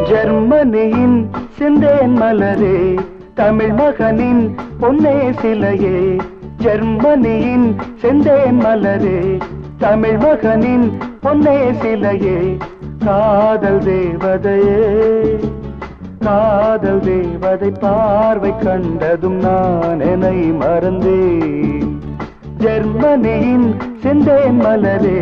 ஜெர்மனியின் செந்தேன் மலரே, தமிழ் மகனின் பொன்னே சிலையே. ஜெர்மனியின் செந்தேன் மலரே, தமிழ் மகனின் பொன்னே சிலையே. காதல் தேவதையே, காதல் தேவதை பார்வை கண்டதும் நான் என்னை மறந்தேன். ஜெர்மனியின் செந்தேன் மலரே.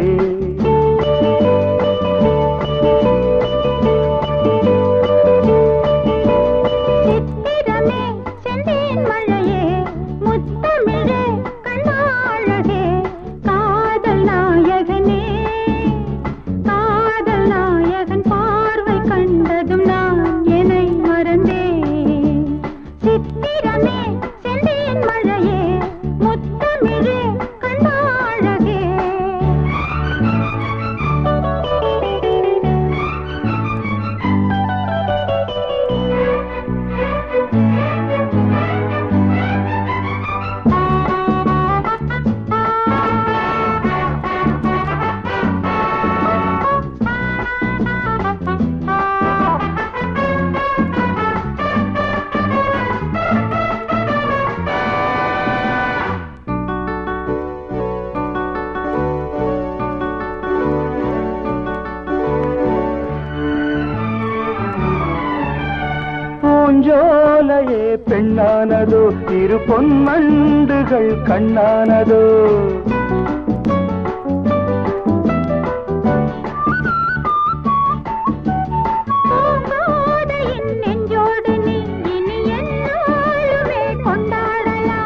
பூஞ்சோலையே பெண்ணானதோ, இரு பொன்மண்டுகள் கண்ணானதோ.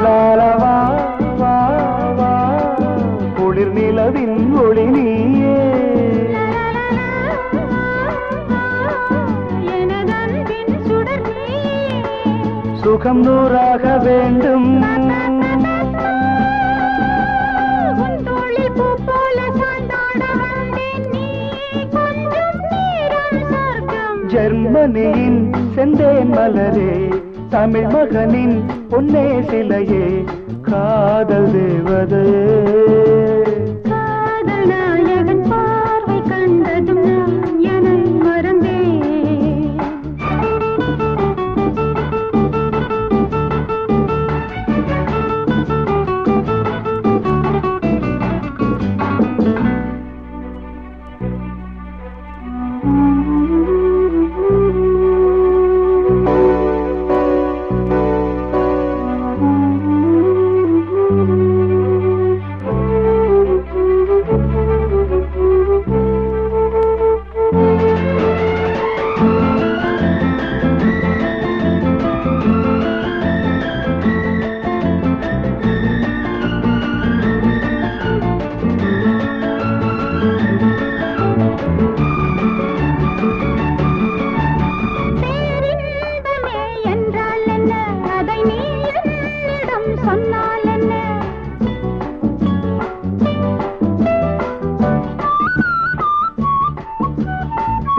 லாலவா வா வா, குளிர் நிலவின் ஒளி நீயே. சுகம் நூறாக வேண்டும், ஜெர்மனியின் செந்தேன் மலரே, தமிழ் மகனின் பொன்னே சிலையே. காதல் தேவதையே, காதல் நாயகன் பார்வை கண்டதும் நான் என்னை மறந்தேன்.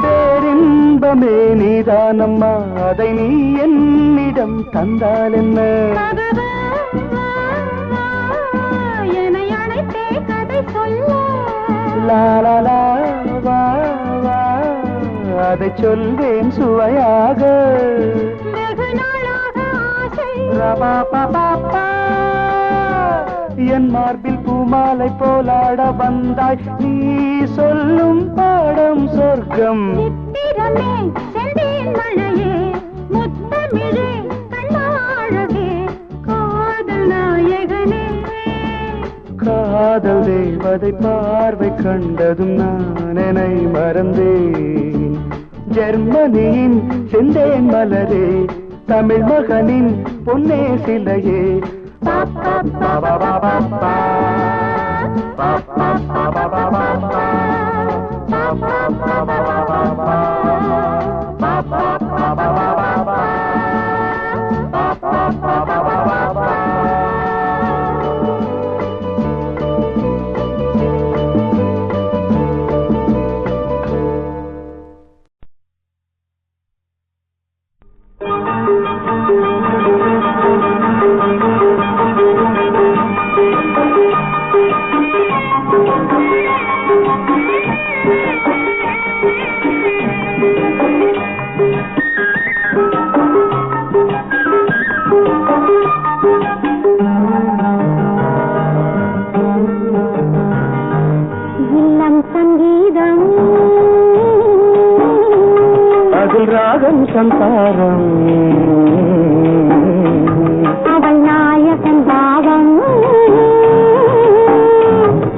பேரின்பமே நீதானம்மா, அதை நீ என்னிடம் தந்தால் என்ன? லாலா வா வா, அதை சொல்வேன் சுவையாக. என் மார்பில் பூமாலை போலாட வந்தாய், நீ சொல்லும் பாடம் சொர்க்கம். காதல் தேவதை பார்வை கண்டதும் நான் என்னை மறந்தேன். ஜெர்மனியின் செந்தேன் மலரே, தமிழ் மகனின் பொன்னே சிலையே. ராகம் சம்சாரம் அவள் நாயகன் பாவம்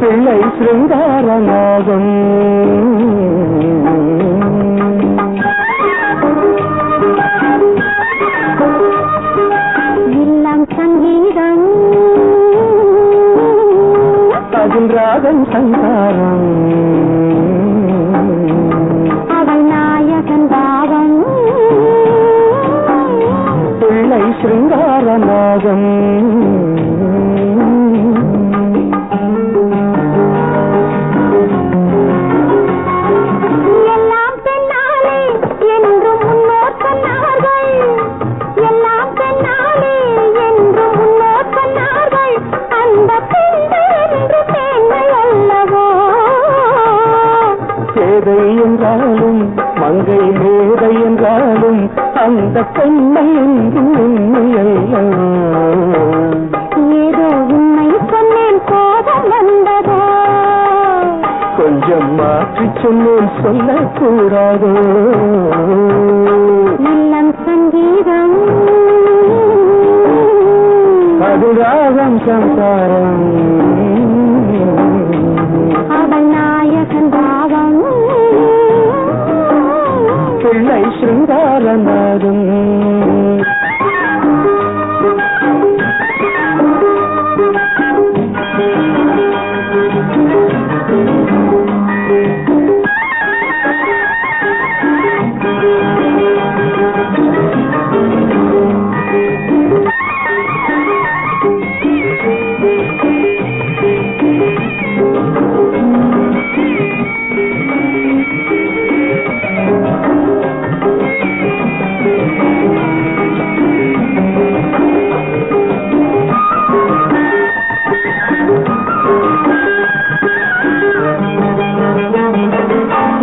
பிள்ளை சிருங்காரநாதம் இல்லம் சங்கீதம் அதில் ராகம் சம்சாரம் அவள் நாயகன் பாவம் பிள்ளை சிருங்காரநாதம் எல்லாம் பெண்ணாலே என்றும் முன்னோர் சொன்னார்கள் எல்லாம் பெண்ணாலே என்றும் முன்னோர் சொன்னார்கள் அந்த பெண்கள் என்று பெண்மை அல்லவோ பேதை என்றாலும் மங்கை மேதை என்றாலும் அந்த பெண்ணை என்றும் உண்மை அல்லவோ ஏதோ உண்மை சொன்னேன் கோபம் வந்ததோ கொஞ்சம் மாற்றி சொன்னேன் சொல்லக்கூடாதோ இல்லம் சங்கீதம் அது ராகம் சம்சாரம் அவள் நாயகன் பாவம் பிள்ளை சிருங்காரநாதம்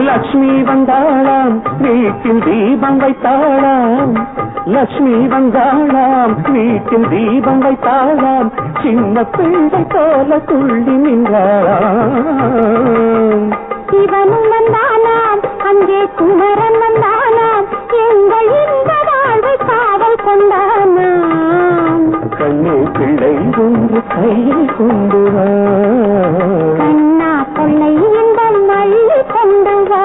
லட்சுமி வந்தாளாம் வீட்டில் தீபம் வைத்தாளாம் லட்சுமி வந்தாளாம் வீட்டில் தீபம் வைத்தாளாம் சின்ன பிள்ளை போல துள்ளி நின்றாளாம் சிவனும் வந்தானாம் அங்கே குமரன் வந்தானாம் எங்கள் இந்த வாழ்வை காவல் கொண்டானாம் கண்ணே பிள்ளை ஒன்று கையில் கொண்டு வா கண்ணா கொள்ளை இன்பம் அள்ளி கொண்டு வா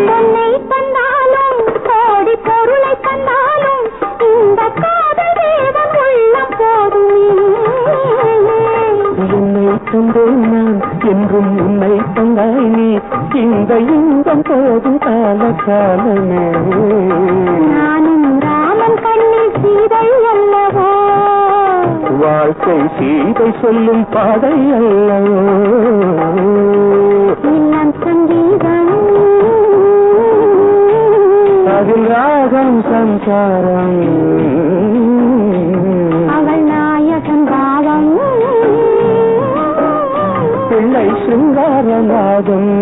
பொன்னை தந்தாலும் கோடி பொருளை தந்தாலும் இந்த காதல் தேவன் உள்ளம் போதுமே உன்னை தந்தேன் நான் என்றும் உன்னை தந்தாய் நீ இந்த இன்பம் போதும் கால காலமே நானும் ராமன் கண்ணில் சீதை அல்லவோ வாழ்க்கை சீதை சொல்லும் பாதை அல்லவோ இல்லம் சங்கீதம் அதில் ராகம் சம்சாரம் அவள் நாயகன் பாவம் பிள்ளை சிருங்காரநாதம்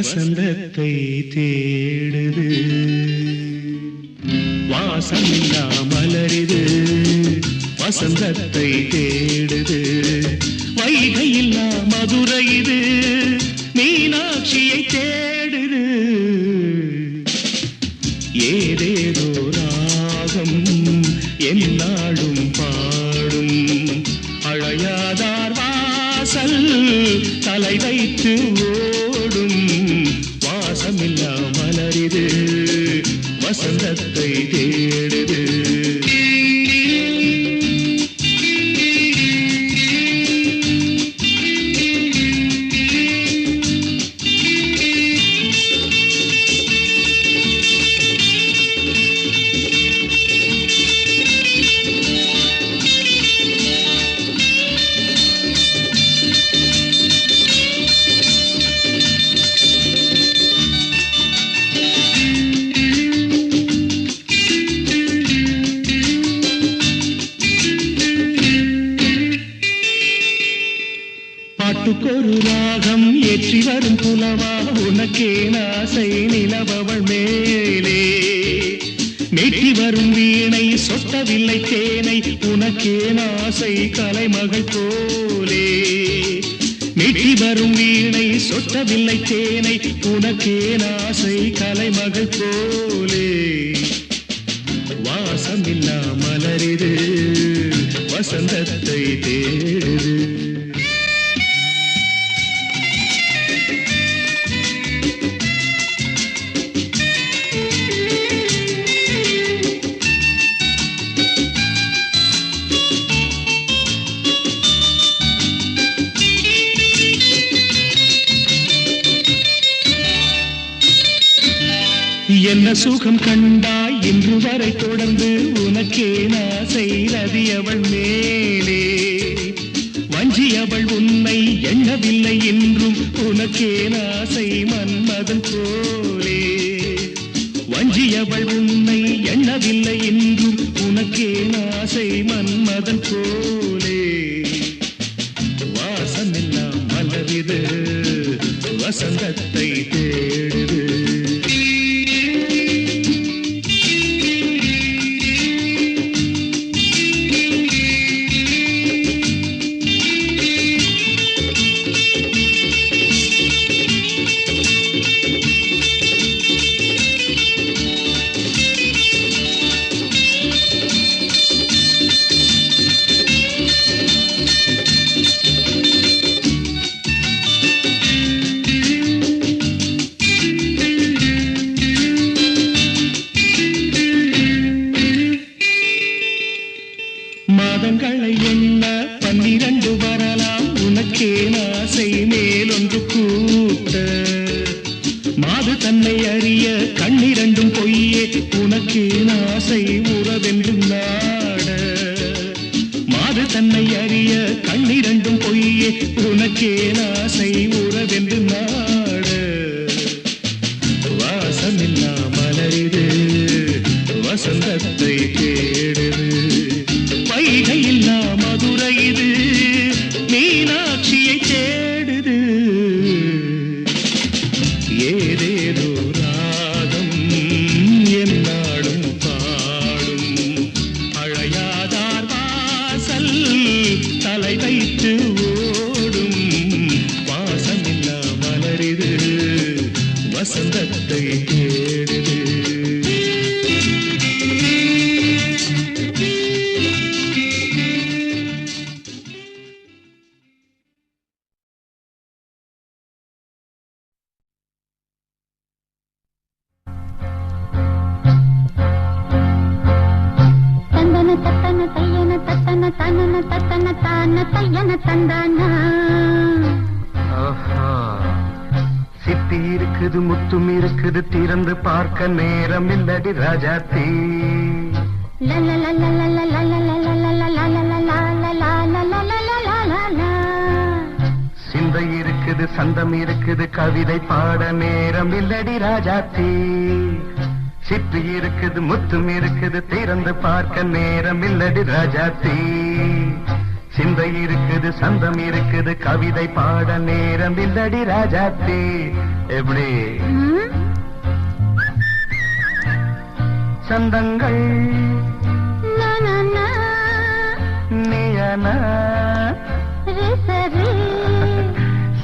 வசந்தத்தை தேடுது வாசமில்லா மலரிது வசந்தத்தை தேடுது வைகையில்லா மதுரை இது மீனாட்சியை தேடுது ஏதேதோ ராகம் என்னாடும் பாடும் அழையாதார் வாசல் தலை வைத்து ஓடும் வாசமில்லா மலரிது வசந்தத்தை தேடுது பாட்டுக்கொரு ராகம் ஏற்றி வரும் புலவா உனக்கே ஆசை நிலவவள் மேலே மீட்டி வரும் வீணை சொட்டவில்லை தேனை உனக்கே ஆசை கலைமகள் போலே மீட்டி வரும் வீணை சொட்டவில்லை தேனை உனக்கே ஆசை கலைமகள் போலே வாசமில்லா மலரிது வசந்தத்தை தேடுது என்ன சுகம் கண்டாய் இன்று வரை தொடர்ந்து உனக்கே ஆசை ரதி அவள் மேலே வஞ்சி அவள் உன்னை எண்ணவில்லை என்றும் உனக்கே ஆசை மன்மதன் போலே வஞ்சி அவள் உன்னை எண்ணவில்லை என்றும் உனக்கே ஆசை மன்மதன் போலே வாசமெல்லாம் மலரிது வசந்தத்தை தேடுது மாதங்களை என்ன 12 வரலாம் உனக்கே ஆசை மேலொன்று கூட்ட மாது தன்னை அறிய கண்ணிரண்டும் பொய்யே உனக்கே ஆசை உறவென்று நாட மாது தன்னை அறிய கண்ணிரண்டும் பொய்யே உனக்கே ஆசை உறவென்று நாட வாசமில்லா மலரிது வசந்தத்தை தேடுது வைகையில்லா மதுரை இது மீனாட்சியை தேடுது ஏதேதோ ராகம் என்னாடும் பாடும் அழையாதார் வாசல் தலை வைத்து ஓடும் வாசமில்லா மலரிது வசந்தத்தை தேடுது சித்தி இருக்குது முத்தும் இருக்குது திறந்து பார்க்க நேரம் இல்லடி ராஜாத்தி சிந்தை இருக்குது சந்தம் இருக்குது கவிதை பாட நேரம் இல்லடி ராஜாத்தி சித்தி இருக்குது முத்தும் இருக்குது திறந்து பார்க்க நேரம் இல்லடி ராஜாத்தி சிந்தை இருக்குது சந்தம் இருக்குது கவிதை பாட நேரம் இல்லடி ராஜாத்தி. எப்படி சந்தங்கள் நீயன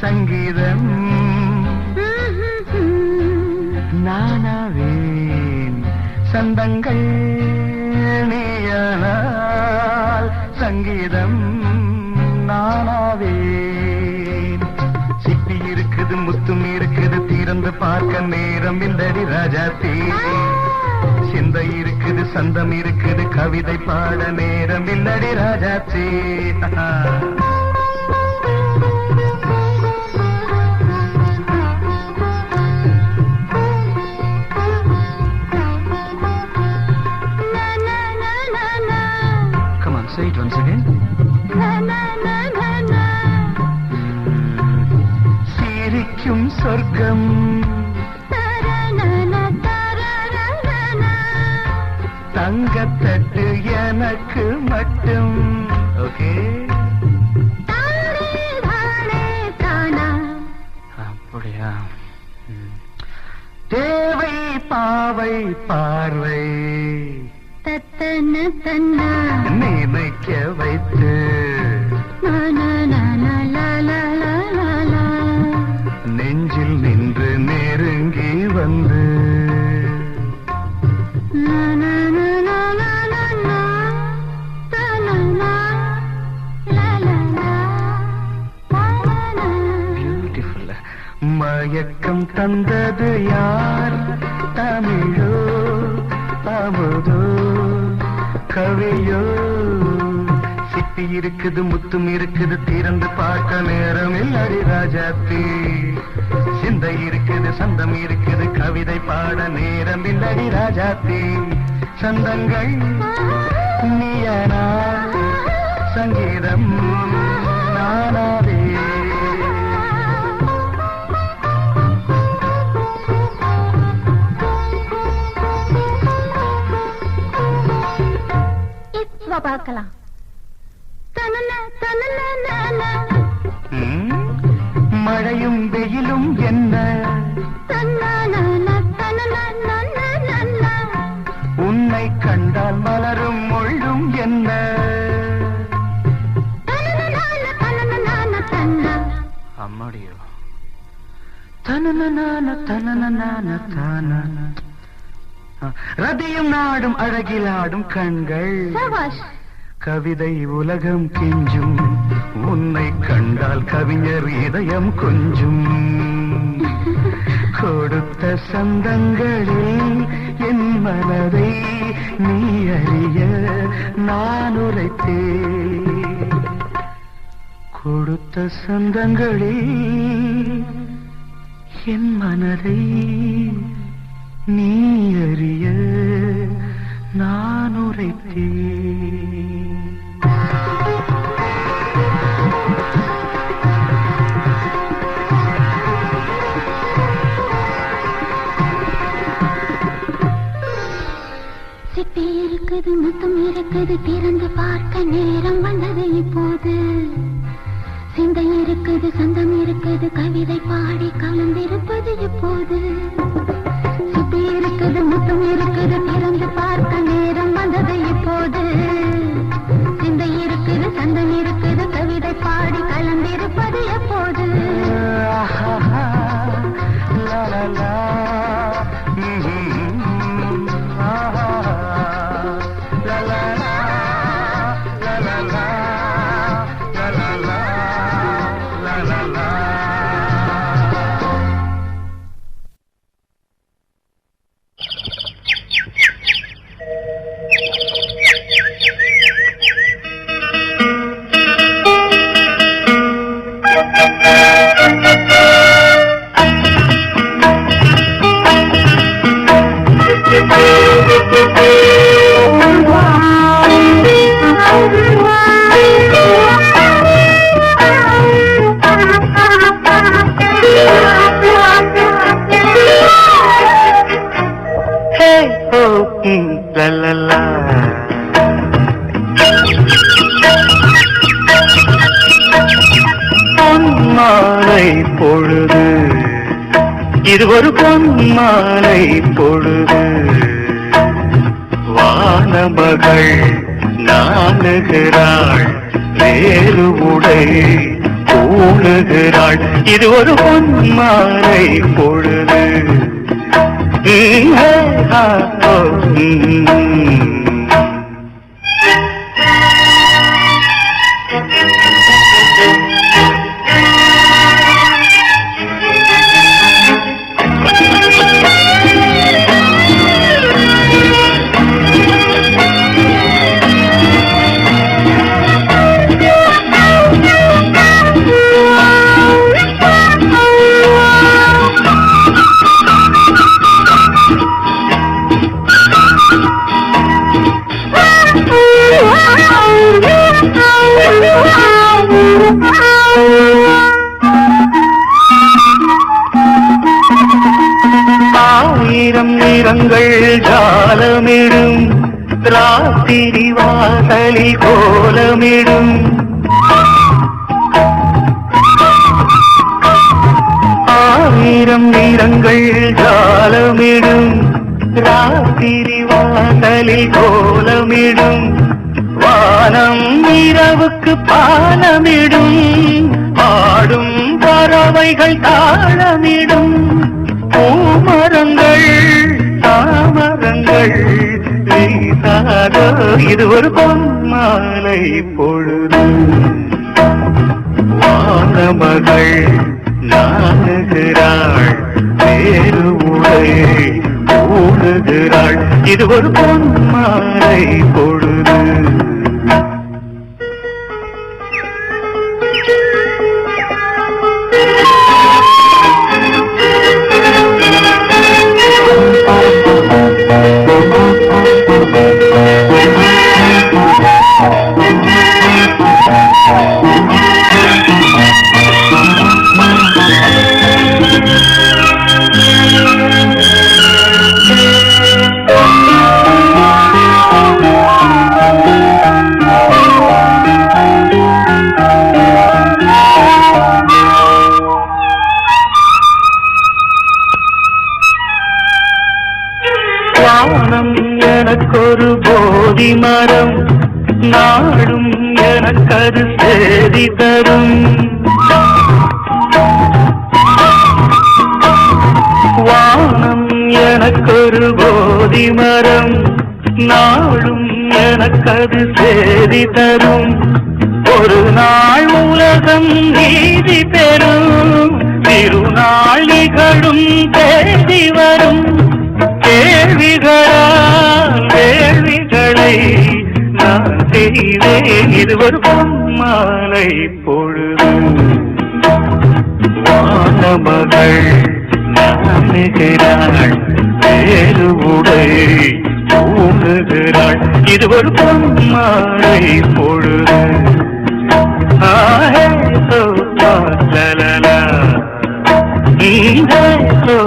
சங்கீதம் நானாவேன். சந்தங்கள் நீயனால் சங்கீதம் நானாவேன். சிப்பி இருக்குது முத்தும் இருக்குது திறந்து பார்க்க நேரம் இல்லடி ராஜாத்தி. சிந்தை இருக்குது சந்தம் இருக்குது கவிதை பாட நேரம் இல்லடி Rajathi. Come on, say it once again. சிரிக்கும் சொர்க்கம் தங்கத்தட்டு எனக்கு மட்டும். ஓகே அப்படியா? தேவை பாவை பார்வை நினைக்க வைத்து நெஞ்சில் நின்று நெருங்கி வந்து பியூட்டிஃபுல். மயக்கம் தந்தது யார்? தமிழோ அமுதோ கவியோ? சிப்பி இருக்குது முத்தும் இருக்குது திறந்து பார்க்க நேரம் இல்லடி ராஜாத்தி. சிந்தை இருக்குது சந்தம் இருக்குது கவிதை பாட நேரம் இல்லடி ராஜாத்தி. சந்தங்கள் நீயனா சங்கீதம் நானாவே. பார்க்கலாம். மழையும் வெயிலும் என்ன உன்னை கண்டால் மலரும் முள்ளும் என்ன? அம்மாடியோ தனன தனன தான. ரதியும் நாடும் அழகிலாடும் கண்கள் கவிதை உலகம் கெஞ்சும். உன்னை கண்டால் கவிஞர் இதயம் கொஞ்சும். கொடுத்த சந்தங்களில் என் மனதை நீ அறிய நான் உரைத்தேன். கொடுத்த சந்தங்களில் என் மனதை நீ அறிய நான் உரைத்தேன். சிப்பி இருக்குது முத்தம் இருக்குது திறந்து பார்க்க நேரம் வந்தது இப்போது. சிந்தை இருக்குது சந்தம் இருக்குது கவிதை பாடி கலந்திருப்பது இப்போது. சிப்பி இருக்குது முத்தம் இருக்குது திறந்து பார்க்க நேரம் வந்தது இப்போது. சிந்தை இருக்குது சந்தம் இருக்குது கவிதை பாடி கலந்திருப்பது எப்போது. La la la. பொன்மாலை பொழுது, இது ஒரு பொன்மாலை பொழுது. வானமகள் நாணுகிறாள், வேறு உடை பூணுகிறாள், இது ஒரு பொன்மாலை பொழுது. ஆயிரம் நிறங்கள் ஜாலமிடும், ராத்திரி வாசலில் கோலமிடும். ஆயிரம் நிறங்கள் ஜாலமிடும், ராத்திரி வாசலில் கோலமிடும். வானம் இரவுக்கு பாலமிடும், பாடும் பறவைகள் தாளமிடும். பூமரங்கள் தாமரங்கள் வீசாதோ, இது ஒரு பொன்மாலை பொழுது. வானமகள் நாணுகிறாள், வேறு உடை பூணுகிறாள், இது ஒரு பொன்மாலை பொழுது. வானம் எனக்கொரு போதி மரம், நாடும் எனக்கது சேதி தரும். வானம் எனக்கொரு போதி மரம், நாடும் எனக்கது சேதி தரும். ஒரு நாள் உலகம் நீதி பெறும், திருநாள் நிகழும் தேதி வரும். கேள்விகளால் கேள்விகளை நான் செய்தேன், இது ஒரு பொன்மாலை பொழுது. வானமகள் நாணுகிறாள், வேறு உடை பூணுகிறாள், இது ஒரு பொன்மாலை பொழுது. ஆஹே சோ லலலா, சோ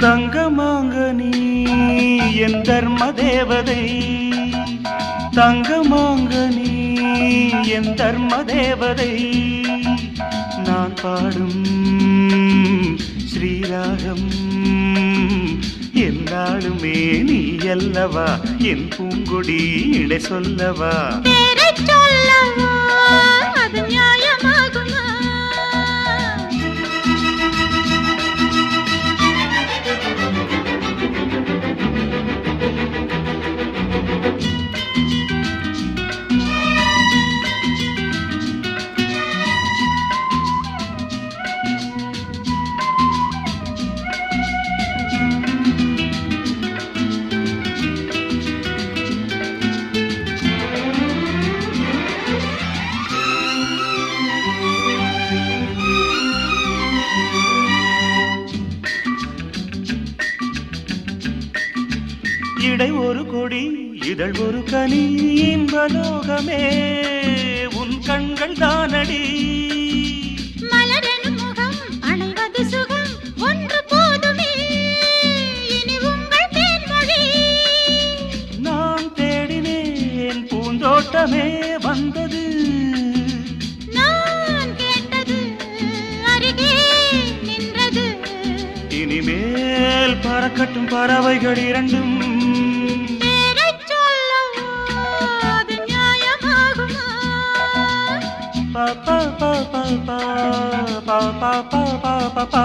தங்கமாங்கனி என் தர்ம தேவதை, தங்கமாங்கனி என் தர்ம தேவதை. நான் பாடும் ஸ்ரீராகம் என்னாலுமே நீ அல்லவா, என் பூங்கொடி இடை சொல்லவா. அது நியாயமாகுமா? இடை ஒரு கொடி இதழ் ஒரு கனி இன்பலோகமே உன் கண்கள் தானடி மலரனும் முகம் அணைவது சுகம் ஒன்று போதுமே இனி உங்கள் தேன்மொழி நான் தேடினேன் பூந்தோட்டமே வந்தது நான் கேட்டது அருகே நின்றது இனிமேல் பறக்கட்டும் பறவைகள் இரண்டும் பேரைச் சொல்லவோ அது நியாயமாகுமா பா பா பா பா பா பா பா பா பா பா பா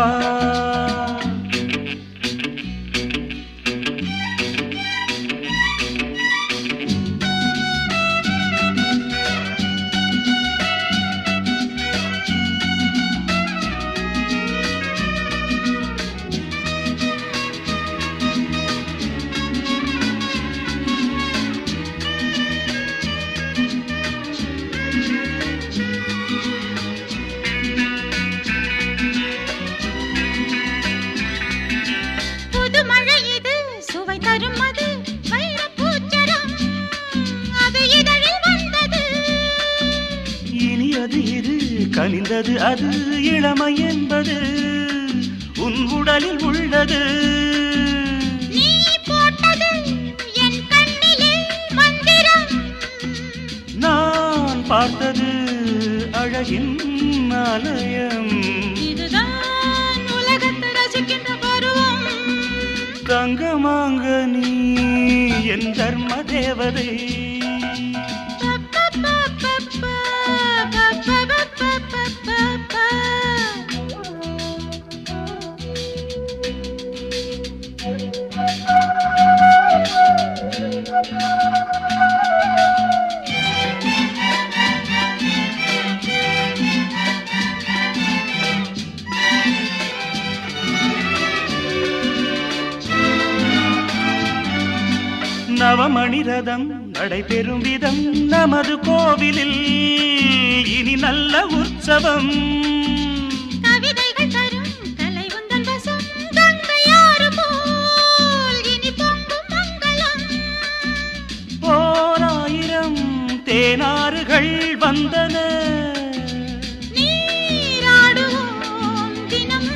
புது மழை இது சுவை தரும் அது வைரப்பூச்சரம் அது இதழில் வந்தது இனி அது இரு கனிந்தது அது இளமை என்பது உன் உடலில் உள்ளது நீ போட்டது என் கண்ணிலே மந்திரம் நான் பார்த்தது அழகின் ஆலயம் இதுதான் உலகத்தை ரசிக்கின்ற பருவம் தங்கமாங்க நீ என் தர்ம தேவதை நவமணி ரதம் நடைபெறும் விதம் நமது கோவிலில் இனி நல்ல உற்சவம் கவிதைகள் தரும் கலை உந்தன் வசம் கங்கையாறு போல் இனி பொங்கும் மங்களம் ஓராயிரம் தேனாறுகள் வந்தன நீராடுவோம் தினம்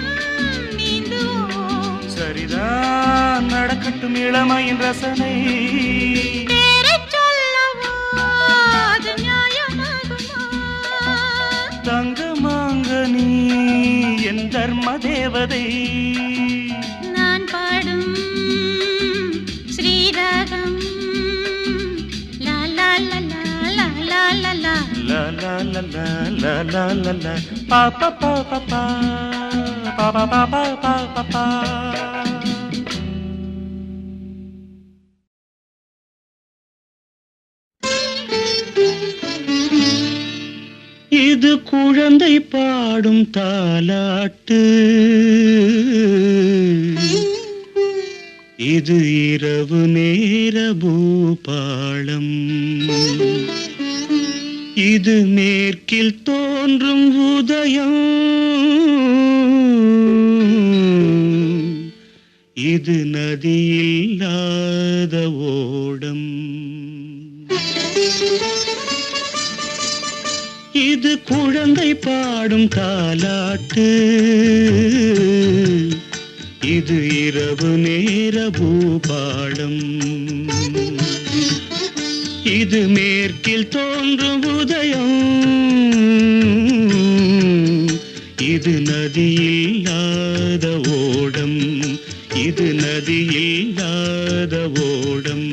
நீந்துவோம் சரிதான் நடக்கட்டும் இளமையின் ரசனை பேரைச் சொல்லவோ அது நியாயமாகுமா தங்கமாங்க நீ என் தர்ம தேவதை நான் பாடும் ஸ்ரீராகம் லா லா லா லா லா லா லா லா la la la la la la la la pa pa pa pa pa pa pa pa pa pa pa pa இது குழந்தை பாடும் தாலாட்டு இது இரவு நேர பூபாளம் இது மேற்கில் தோன்றும் உதயம் இது நதியில்லாத ஓடம் இது குழந்தை பாடும் தாலாட்டு இது இரவு நேர பூபாளம் இது மேற்கில் தோன்றும் உதயம் இது நதியில்லாத ஓடம் இது நதியில்லாத ஓடம்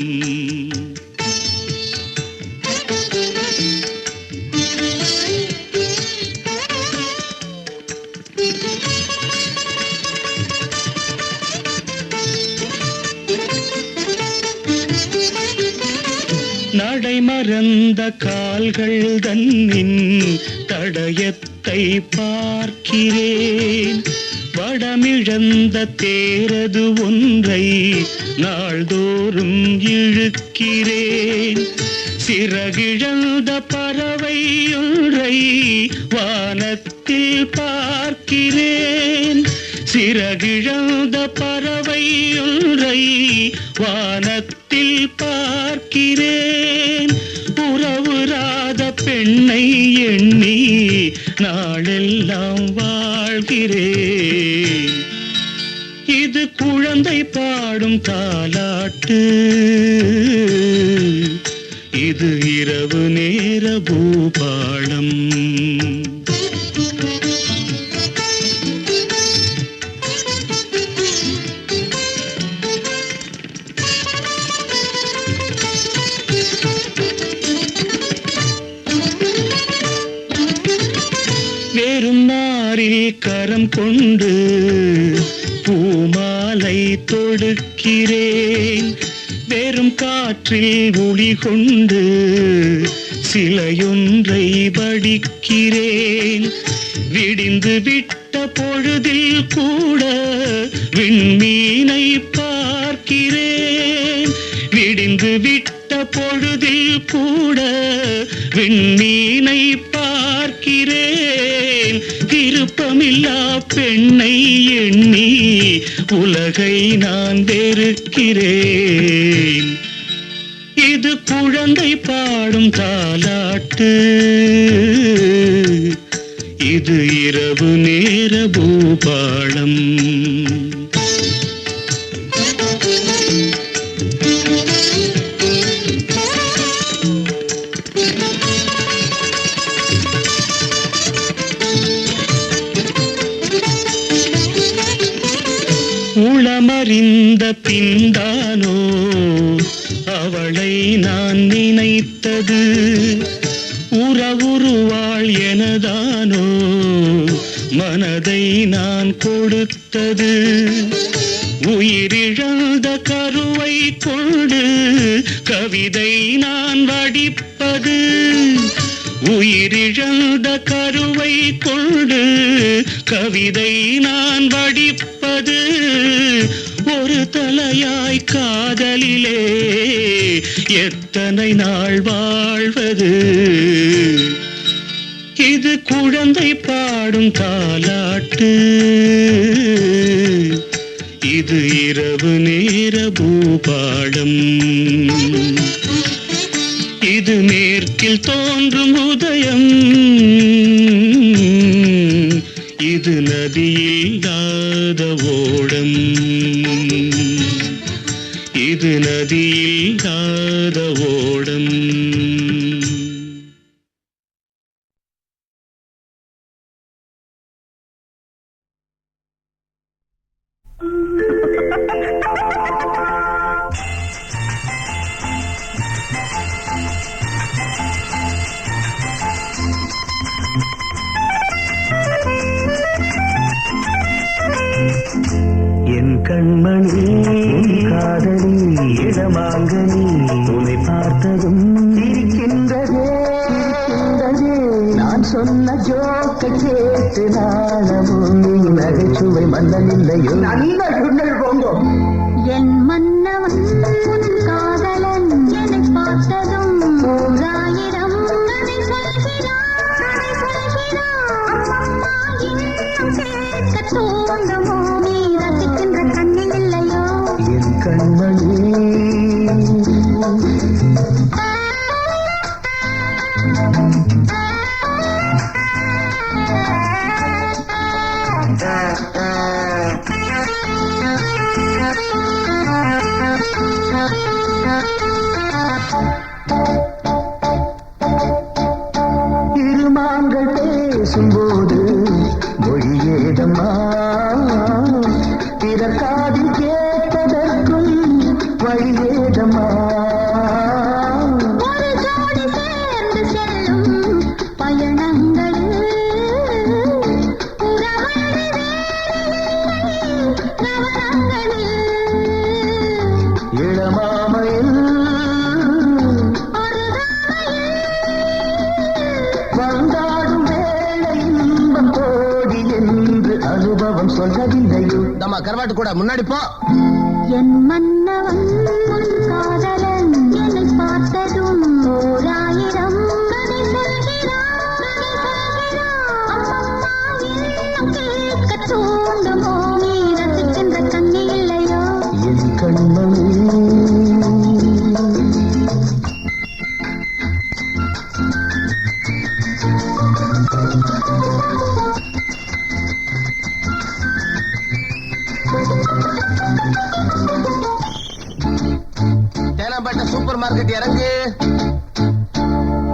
நடை மறந்த கால்கள் தன்னின் தடயத்தை பார்க்கிறேன் வடமிழந்த தேரது ஒன்றை நாள்தோறும் இழுக்கிறேன் சிறகிழந்த பறவை ஒன்றை வானத்தில் பார்க்கிறேன் சிறகிழந்த பறவை ஒன்றை வானத்தில் முகத்தில் பார்க்கிறேன் உறவுராத பெண்ணை எண்ணி நாளெல்லாம் வாழ்கிறேன். இது குழந்தை பாடும் தாலாட்டு, இது இரவு நேர பூபாளம். வேறும் நாரில் கரம் கொண்டு பூமாலை தொடுக்கிறேன், வெறும் காற்றில் ஒளி கொண்டு சிலையொன்றை வடிக்கிறேன். விடிந்து விட்ட பொழுதில் கூட விண்மீனை பார்க்கிறேன், விடிந்து விட்ட பொழுதில் கூட விண்மீனை பார்க்கிறேன். விருப்பமில்லா பெண்ணை எண்ணி உலகை நான் வெறுக்கிறேன். இது குழந்தை பாடும் தாலாட்டு, இது இரவு நேர பூபாளம். உளமறிந்த பின்தானோ அவளை நான் நினைத்தது, உறவுருவாள் எனதானோ மனதை நான் கொடுத்தது. உயிரிழந்த கருவை கொண்டு கவிதை நான் வடிப்பது, உயிரிழந்த கருவை கொண்டு கவிதை நான் வடிப்பது. ஒரு தலையாய் காதலிலே எத்தனை நாள் வாழ்வது, இது குழந்தை பாடும் தாலாட்டு, இது இரவு நேர பூபாளம். இது மேற்கில் தோன்றும் உதயம், இது நதியில்லாத ஓடம், இது நதியில்லாத ஓடம். என் கண்மணி காதலி இடமாங்கனி உன்னை பார்த்ததும் இருக்கின்றதே, நான் சொன்ன ஜோக்கை கேட்டு நாணமும் நீ நகைச்சுவை மன்னன் இல்லையோ. நல்ல குண்டல் போங்கோ. என் மன்னவன் உன் காதலன் என்னை பார்த்ததும் ஓராயிரம் கதை சொல்கிறான், கதை சொல்கிறான். அம்மம்மா இன்னும் கேட்க தூண்டுமோ, நீ ரசிக்கின்ற கண்ணில் இல்லையோ. என் கண்மணி இருமாங்கள் பேசும்போது மொழியேதம்மா, பிறக்காதில் கேட்பதற்கும் வழியேதம்மா. ஒரு ஜோடி சேர்ந்து செல்லும் பயணங்களில் உறவாடி நவரங்களில் இளமாமையில் வந்தாடும் வேளை இன்பம் கோடி என்று அனுபவம் சொல்லவில்லையோ. நம்ம கருவாட்டு கூட முன்னாடி போ. என் மன்னவன் உன் காதலன் என்னை பார்த்ததும் ஓராயிரம் கதை சொல்கிறான், கதை சொல்கிறான். அம்மம்மா இன்னும் கேட்க தூண்டுமோ, நீ ரசிக்கின்ற கண்ணி இல்லையோ. என் கண்மணி அங்கிட்டு இறங்கு.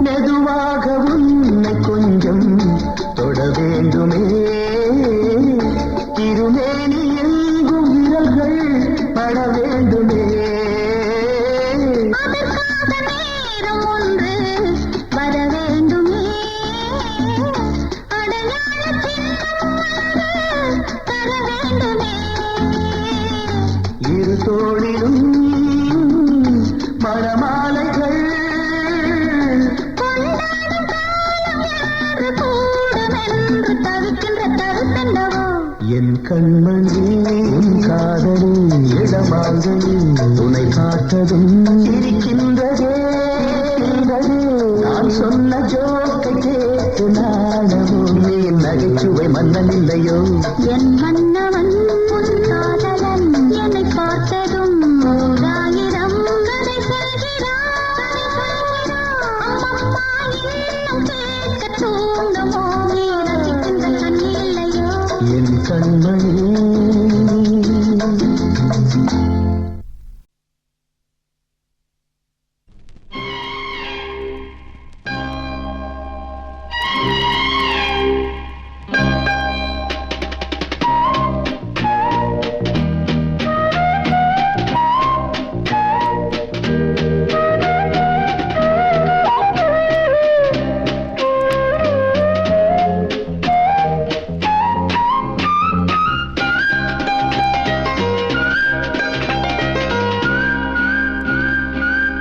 மெதுவாக உன்னை கொஞ்சம் தொட வேண்டுமே, திருமேனி எங்கும் விரல்கள் பட வேண்டுமே. அதற்காக நேரம் ஒன்று வர வேண்டுமே, அடையாள சின்னம் தர வேண்டுமே. இரு தோளிலும் மணமாலைகள் கொண்டாடும் காலம் யாரு கூடும் என்று தவிக்கின்ற கருத்தல்லவோ. என் கண்மணி உன் காதலி இடமாங்கி துணை காத்ததும் இருக்கின்றதே. நான் சொன்ன ஜோக்கை கேட்டு நாடமோ நீ நகைச்சுவை மன்னன் இல்லையோ. என் மன்னவன் உன் காதலன் என்னை பார்த்ததும் ஓராயிரம் கதை சொல்கிறான். அம்மம்மா இன்னும் கேட்க தூண்டுமோ, நீ ரசிக்கின்ற கண்ணி இல்லையோ. என் கண்மணி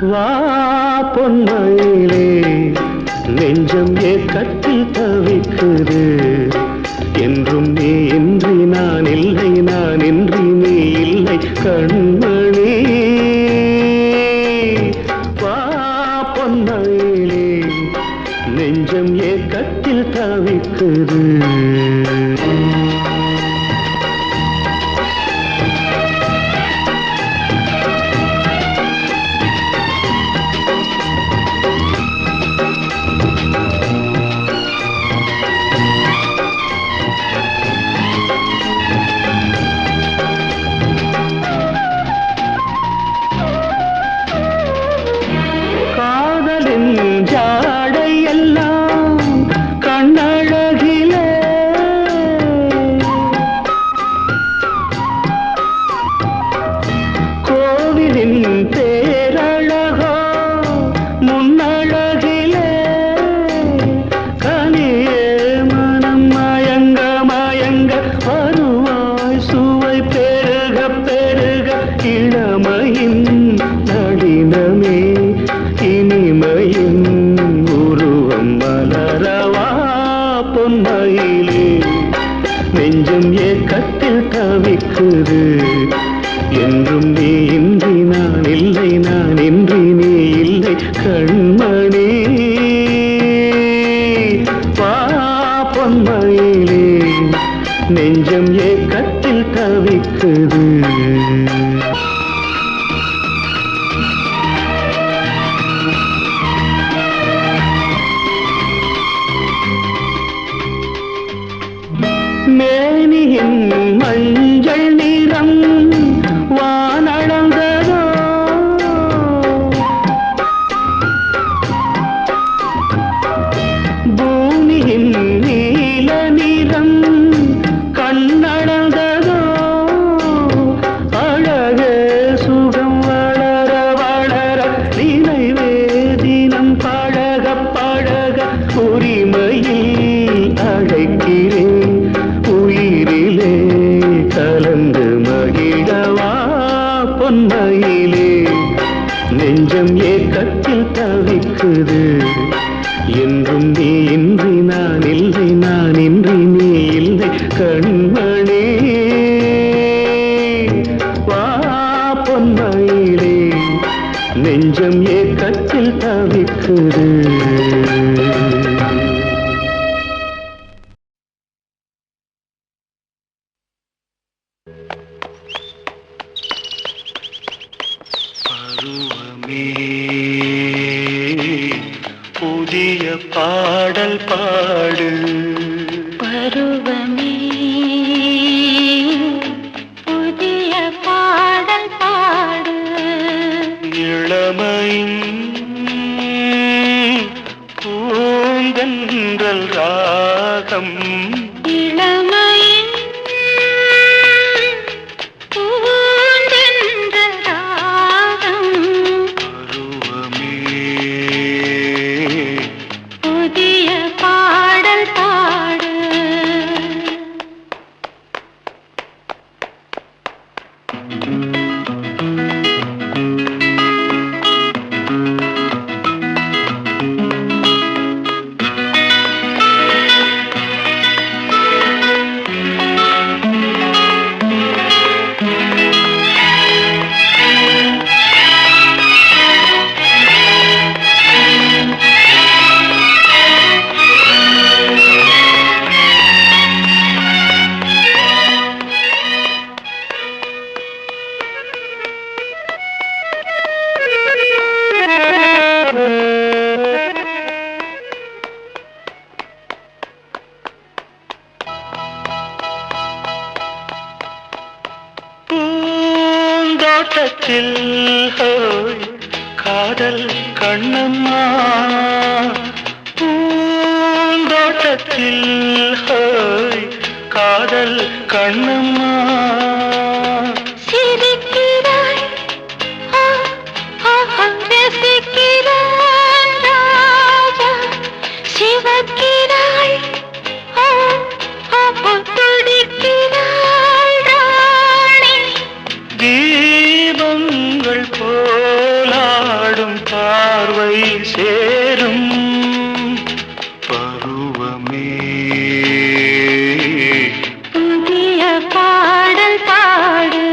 வா பொன்மயிலே நெஞ்சம் ஏக்கத்தில் தவிக்குது. என்றும் நீ இன்றி நான் இல்லை, நான் இன்றி நீ இல்லை கண்மணி. வா பொன்மயிலே நெஞ்சம் ஏக்கத்தில் தவிக்குது. நெஞ்சம் ஏக்கத்தில் தவிக்குது. என்றும் நீ இன்றி நான் இல்லை, நான் இன்றி நீ இல்லை கண்மணி. வா பொன்மயிலே நெஞ்சம் ஏக்கத்தில் தவிக்குது. மேனியின் மஞ்சள் நிறம் வானளந்ததோ, பூமியின் நீல நிறம் கண்ணளந்ததோ. அழகே சுகம் வளர வளர நினைவே தினம் பழக பழக உரிமையில் அழைக்கிறேன். உயிரிலே கலந்து மகிழவா பொன்மயிலே நெஞ்சம் ஏக்கத்தில் தவிக்குது. என்றும் நீ இன்றி நான் இல்லை, நான் இன்றி நீ இல்லை கண்மணி. வா பொன்மயிலே நெஞ்சம் ஏக்கத்தில் தவிக்குது. புதிய பாடல் பாடு, பருவமே புதிய பாடல் பாடு. இளமையின் பூந்தோட்டத்தில் ஹோய் காதல் கண்ணம்மா பூந்தோட்டத்தில் ஹோய் காதல் கண்ணம்மா சிரிக்கிறாய் ரசிக்கிறான் ராஜா சிவக்கிறாய் துடிக்கிறாள் ராணி தீபங்கள் போலாடும் பார்வை சேரும் பருவமே புதிய பாடல் பாடு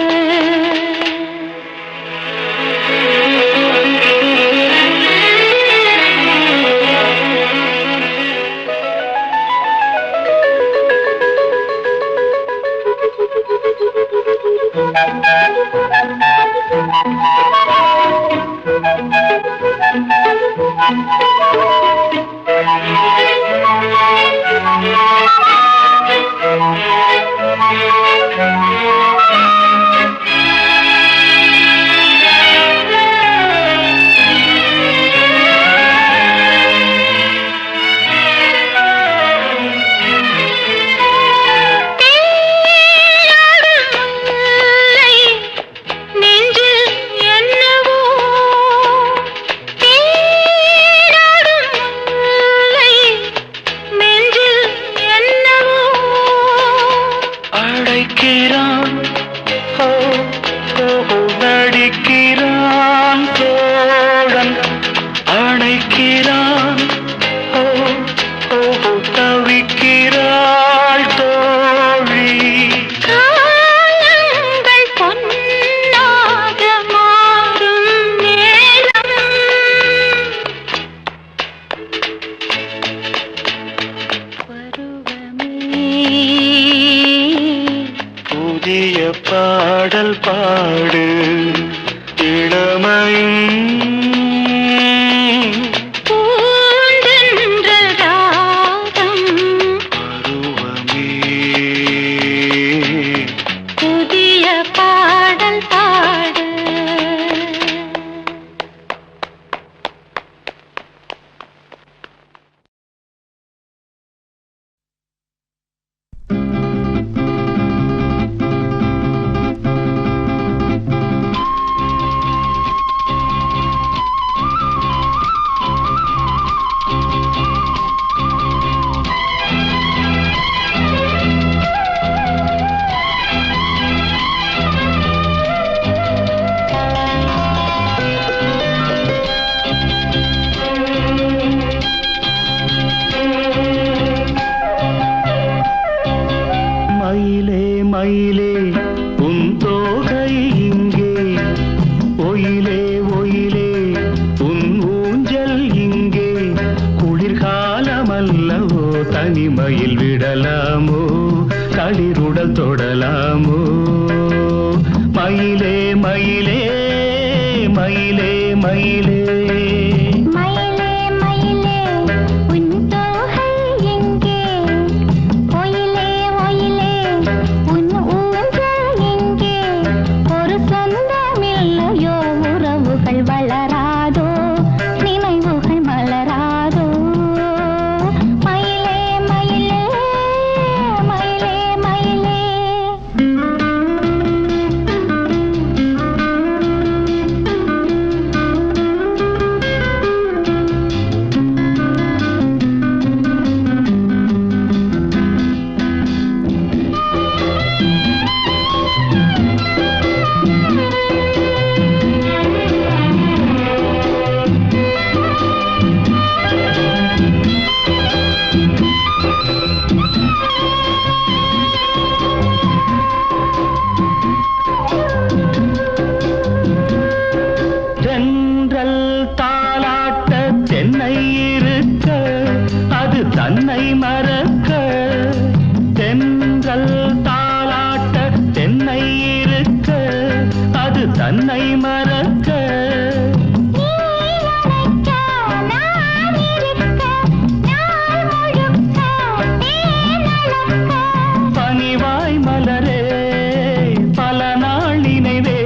நடிக்கிறான் தோழன் அணைக்கிறான் தவிக்கிறாள் தோழி காலங்கள் பொன்னாக மாறும் நேரம் புதிய பாடல் பாடு இளமையும் பூண்டென்ற ராகம் பருவமே புதிய பாடல் பாடு மயிலே மயிலே உன் தோகை இங்கே ஒயிலே ஒயிலே உன் ஊஞ்சல் இங்கே குளிர்காலமல்லவோ தனிமையில் விடலாமோ களிருடல் தொடலாமோ மயிலே மயிலே மயிலே மயிலே மயிலே மயிலே உன் தோகை எங்கே ஒயிலே ஒயிலே உன் ஊஞ்சல் எங்கே ஒரு சொந்தமில்லையோ உறவுகள் வளராதோ நினைவுகள் மலராதோ மயிலே மயிலே மயிலே மயிலே தென்றல் தாலாட்ட தென்னை இருக்க அது தன்னை மறக்க தென்றல் தாலாட்ட தென்னை இருக்க அது தன்னை மறக்க பனிவாய் மலரே பல நாள் நினைவே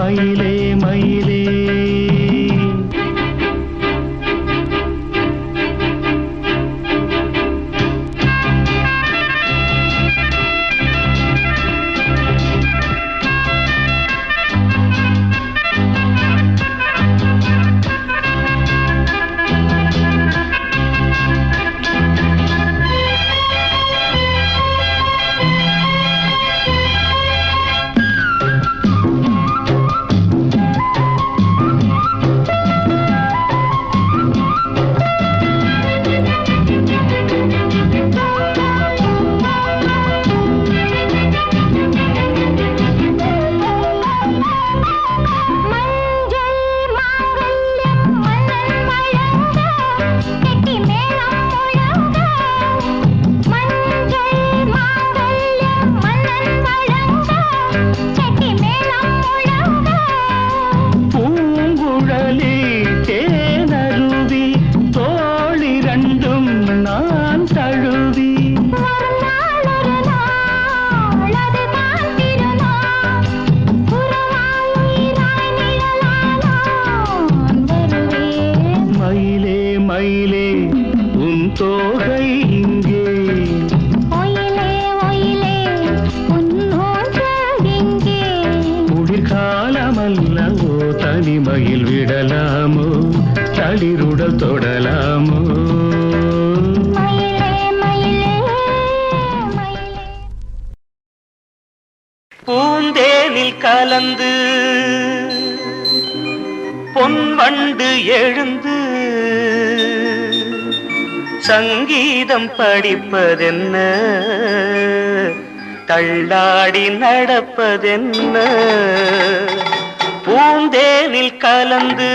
மயிலே மயிலே தனிமையில் விடலாமோ தளிருடல் தொடலாமோ பூந்தேனில் கலந்து பொன்வண்டு எழுந்து சங்கீதம் படிப்பதென்ன தள்ளாடி நடப்பதென்ன பூந்தேனில் கலந்து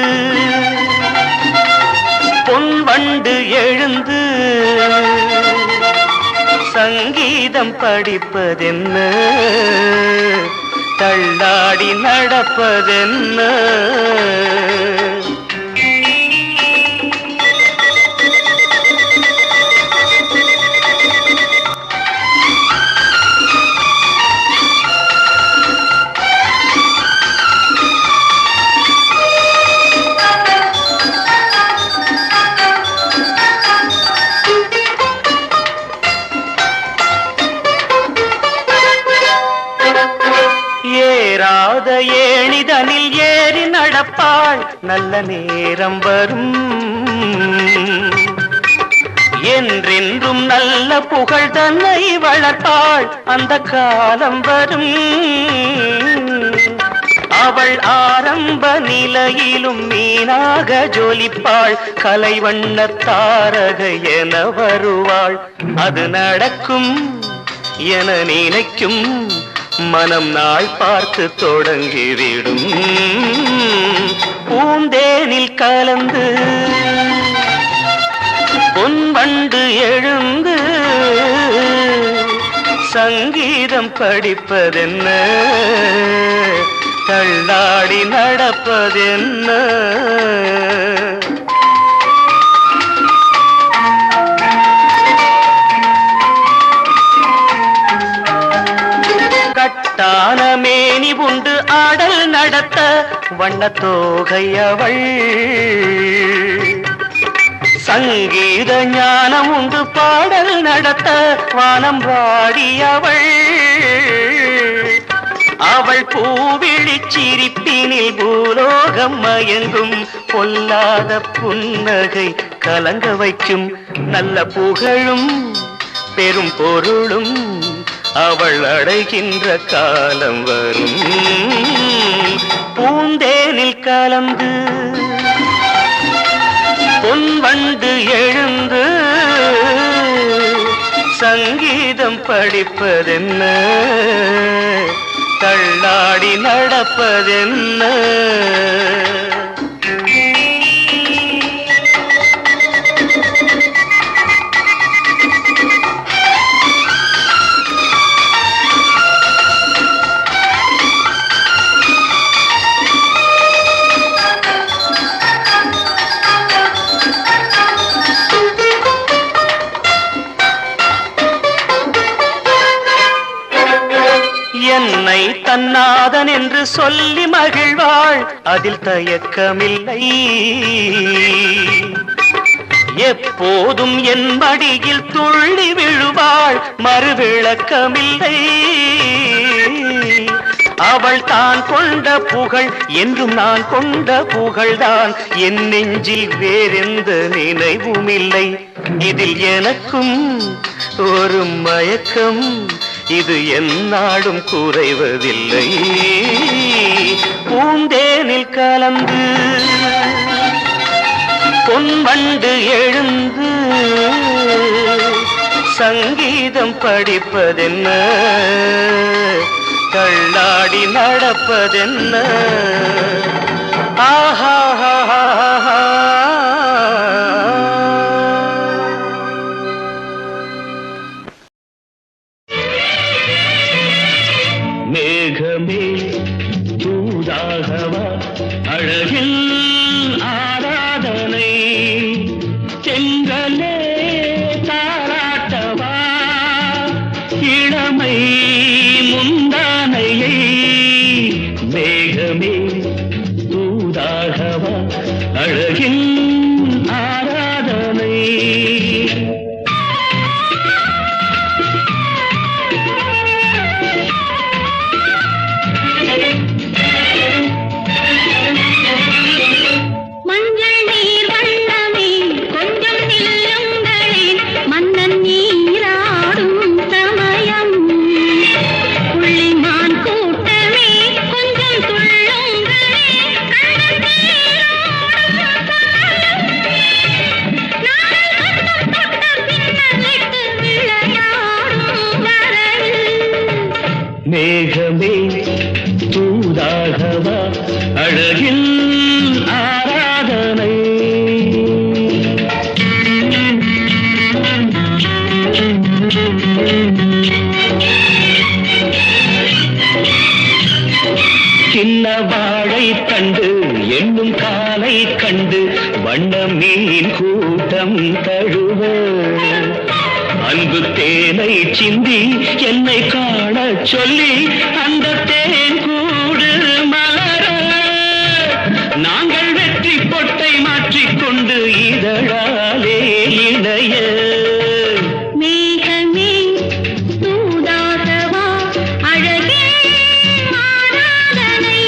பொன்வண்டு எழுந்து சங்கீதம் படிப்பதென்ன தள்ளாடி நடப்பதென்ன ஏணிதனில் ஏறி நடப்பாள் நல்ல நேரம் வரும் என்றென்றும் நல்ல புகழ் தன்னை வளர்ப்பாள் அந்த காலம் வரும் அவள் ஆரம்ப நிலையிலும் மீனாக ஜொலிப்பாள் கலைவண்ண தாரகை என வருவாள் அது நடக்கும் என நினைக்கும் மனம் நாள் பார்த்து தொடங்கிவிடும் பூந்தேனில் கலந்து பொன்வண்டு எழுந்து சங்கீதம் படிப்பதென்ன தள்ளாடி நடப்பதென்ன மேனி உண்டு ஆடல் நடத்த வண்ணத்தோகை அவள் சங்கீத ஞானம் உண்டு பாடல் நடத்த வானம் வாடியவள் அவள் பூவிழி சிரிப்பினில் பூலோகம் மயங்கும் பொல்லாத புன்னகை கலங்க வைக்கும் நல்ல புகழும் பெரும் பொருளும் அவள் அடைகின்ற காலம் வரும் பூந்தேனில் கலந்து பொன்வண்டு எழுந்து சங்கீதம் படிப்பதென்ன தள்ளாடி நடப்பதென்ன தன்னாதன் என்று சொல்லி மகிழ்வாள், அதில் தயக்கமில்லை. எப்போதும் என் மடியில் துள்ளி விழுவாள், மறுவிளக்கமில்லை. அவள் தான் கொண்ட புகழ் என்றும் நான் கொண்ட புகழ்தான். என் நெஞ்சில் வேறெந்த நினைவும் இல்லை. இதில் எனக்கும் ஒரு மயக்கம், இது எந்நாடும் குறைவதில்லை. பூந்தேனில் கலந்து பொன்வண்டு எழுந்து சங்கீதம் படிப்பதென்ன, தள்ளாடி நடப்பதென்ன. ஆஹா மேகமே தூதாகவா அழகில் ஆராதனை, செங்கலே தாராட்டவா இளமை முந்தானையை. மேகமே தூதாகவா அழகின் ஆராதனை. மஞ்சள் நீர் வண்ணமே கொஞ்சம் நில்லுங்களேன், மன்னன் நீராடும் சமயம். புள்ளிமான் கூட்டமே கொஞ்சம் துள்ளுங்களேன், கண்ணன் நீராடும் சமயம். நாளை கட்டம் தொட்ட பின்னலிட்டு விளையாடும் வரவில். மேகமே தூதாகவா அழகில் ஆராதனை. சின்ன வாழை கண்டு என்னும் காலை கண்டு வண்ண மீன் கூட்டம் தழுவ, அன்பு தேனை சிந்தி என்னை காண சொல்லி அந்த தேன் கூடு மலர, நாங்கள் வெற்றி பொட்டை மாற்றிக்கொண்டு இதழாலே இணைய. மேகமே தூதாகவா அழகே ஆராதனை.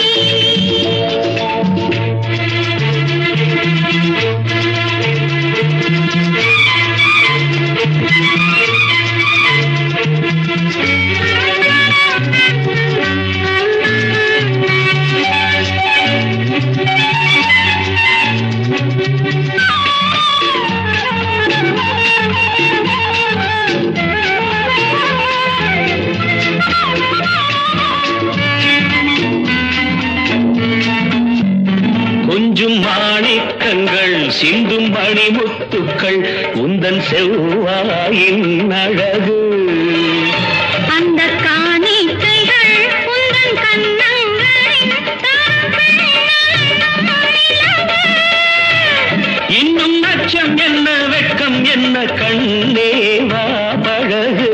கொஞ்சும் மாணிக்கங்கள் சிந்தும் மணிமுத்துக்கள் உந்தன் செவ்வாயின் அழகு. அந்த காணிக்கைகள் உந்தன் கண்ணங்களின் இன்னும் அச்சம் என்ன வெட்கம் என்ன கண்ணேவா பழகு.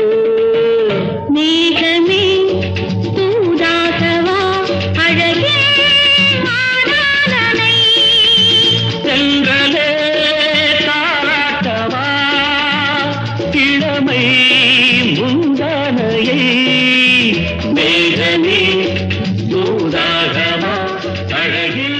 மேகமே தூதாகவா அழகே ஆராதனை. செங்கலே தாராட்டவா இளமை முந்தானையை. மேகமே தூதாகவா அழகில்.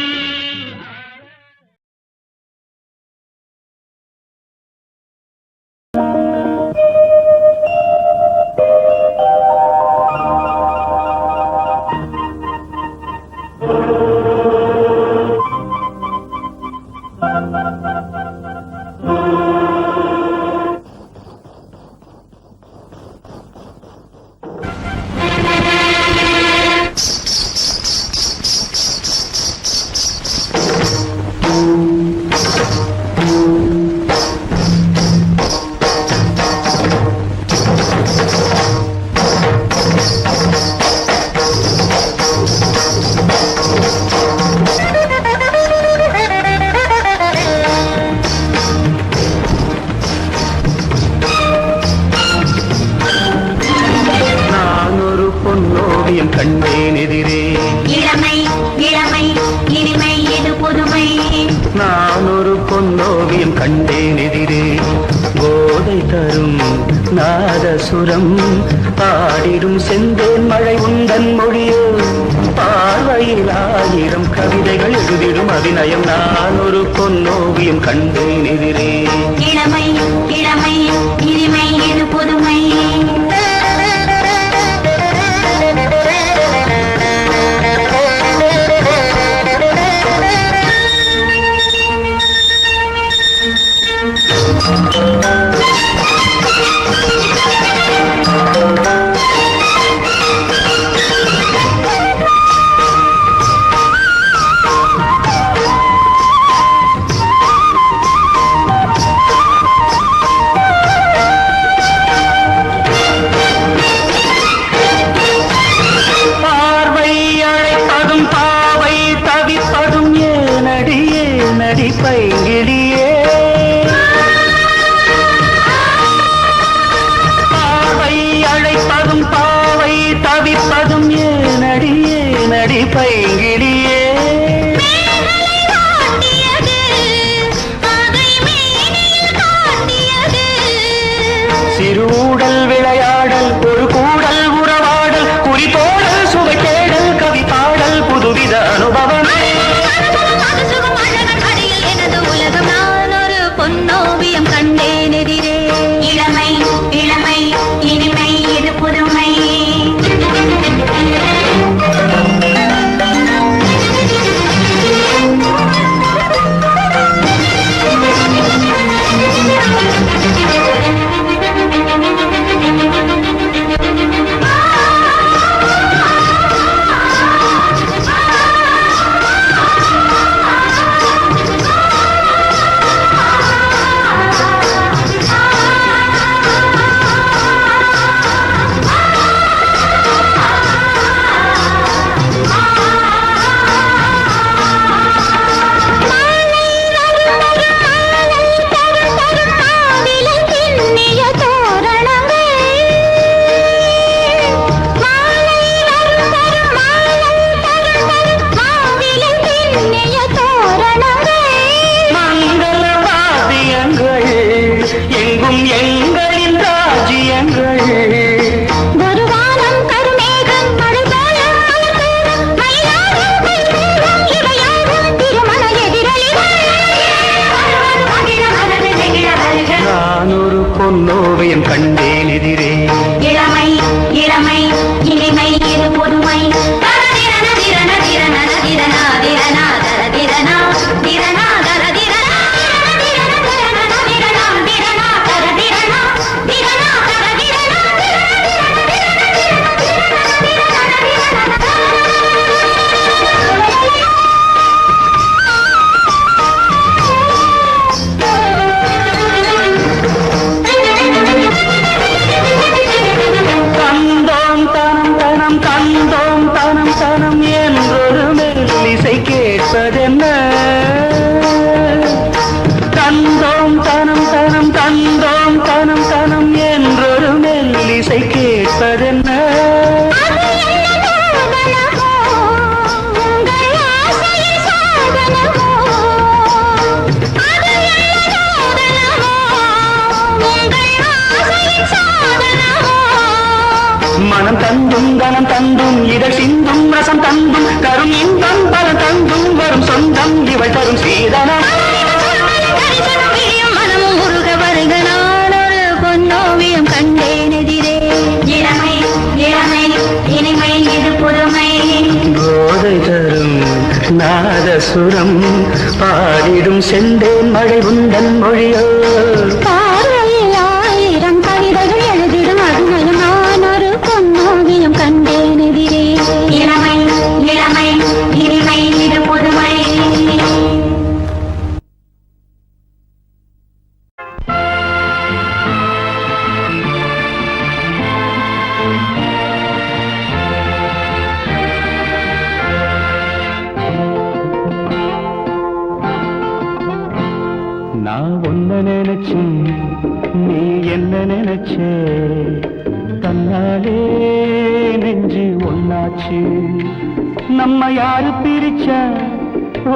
கண்டேன் எதிரே போதை தரும் நாதசுரம் பாடிடும் செந்தேன் மழை உந்தன் மொழியோ பார்வையில் 1000 கவிதைகள் எழுதிடும் அபிநயம் நான் ஒரு பொன்னோவியம் கண்டேன் எதிரே இளமை இளமை இனிமை இது புதுமை பைங்கிடியே பாவை அழைப்பதும் பாவை தவிப்பதும் ஏனடியே நடி பைங்கிடியே சிறுடல் விளையாடல் ஒரு கூடல் உறவாடல் குறிப்போடல் சுவை தேடல் கவி பாடல் புதுவித அனுபவமே பொன்னோவியம் கண்டேன் எதிரே இளமை இளமை இனிமை இது புதுமை பொன்னோவியம் கண்டேன் எதிரே இளமை இளமை இனிமை இது புதுமை திரண திரண திரண திரண திரண திரண திரண கேட்பதென்ன தந்தோம் தனம் தனம் தந்தோம் தனம் தனம் என்றொரு மெல்லிசை கேட்பதென்ன மனம் தந்தும் தனம் தந்தும் இதழ் சிந்தும் ரசம் தந்தும் கரும் இன்பம் பல தந்தும் வரும் சொந்தம் இவள் தரும் சீதனம் மனமும் முருக வருக நான் ஒரு பொன்னோவியம் கண்டேன் எதிரே இளமை இளமை இனிமை இது புதுமை போதை தரும் நாதசுரம் பாடிடும் செந்தேன் மழை உந்தன் மொழியோ பார்வையில் 1000 கவிதைகள் எழுதிடும் அபிநயம் நான் ஒரு பொன்னோவியம் கண்டேன் எதிரே இளமை இளமை இனிமை இது புதுமை நான் ஒன்ன நினைச்சு நீ என்ன நினைச்சே தன்னாலே நெஞ்சு ஒன்னாச்சு நம்ம யாரு பிரிச்சா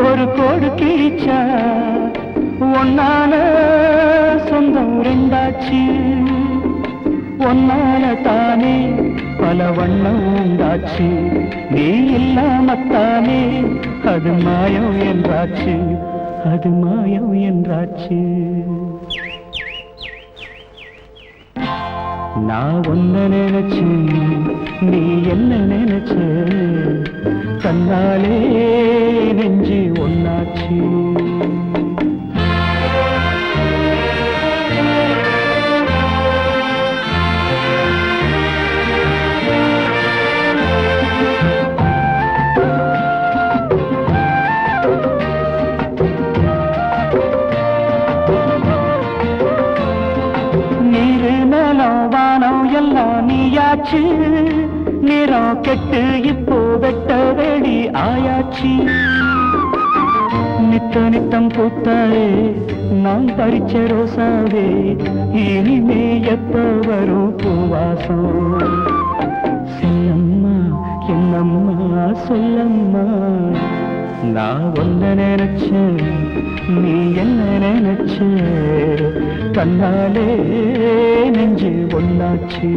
ஒரு கோடு கிழிச்சா ஒன்னான சொந்தம் ரெண்டாச்சு ஒன்னால தானே பல வண்ணம் உண்டாச்சு நீ இல்லாமத்தானே அது மாயம் என்றாச்சு அது மாயம் என்றாச்சு நான் ஒன்ன நினைச்சு நீ என்ன நினைச்ச தன்னாலே நெஞ்சு ஒன்னாச்சு நீயாச்சு நிறம் கெட்டு இப்போ வெட்ட வெடி ஆயாச்சு நித்த நித்தம் பூத்தாயே நான் பறிச்ச ரோசாவே இனிமே எப்ப வரும் பூவாசம் செல்லம்மா என்னம்மா சொல்லம்மா நான் ஒன்ன நினைச்சேன் நீ என்ன நினைச்ச கண்ணாலே நெஞ்சு ஒன்னாச்சு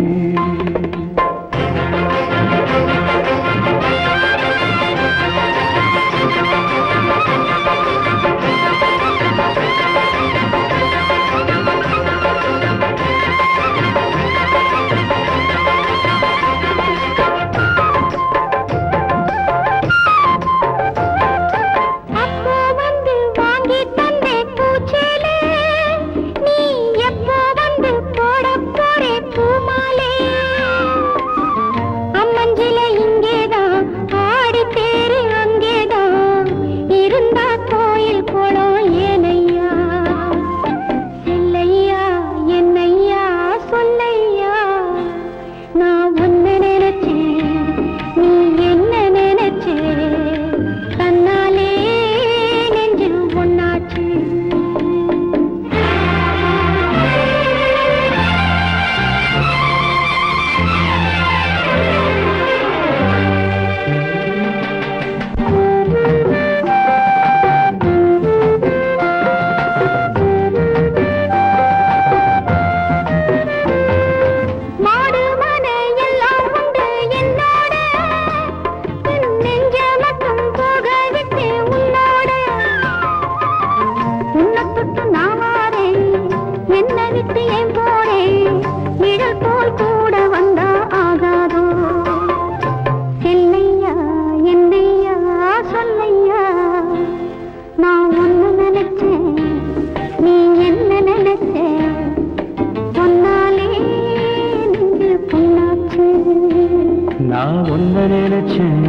நான் ஒன்ன நினைச்சேன்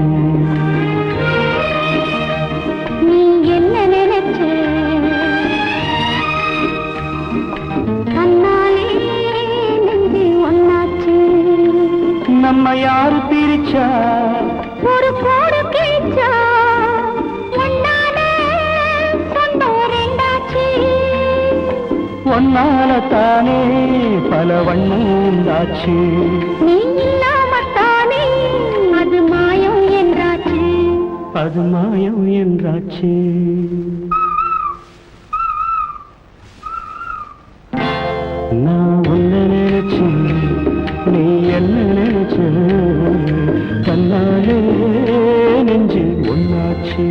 நீ என்ன நினைச்ச கண்ணாலே நெஞ்சு ஒன்னாச்சு நம்ம யாரு பிரிச்சா ஒரு கோடு கிழிச்சா ஒன்னாலே சொந்தம் ரெண்டாச்சு ஒன்னால தானே பல வண்ணம் உண்டாச்சு நீ இல்லாமத்தானே அது மாயம் என்றாச்சு அது மாயம் என்றாச்சு நான் ஒன்ன நினைச்சேன் நீ என்ன நினைச்ச கண்ணாலே நெஞ்சு ஒன்னாச்சு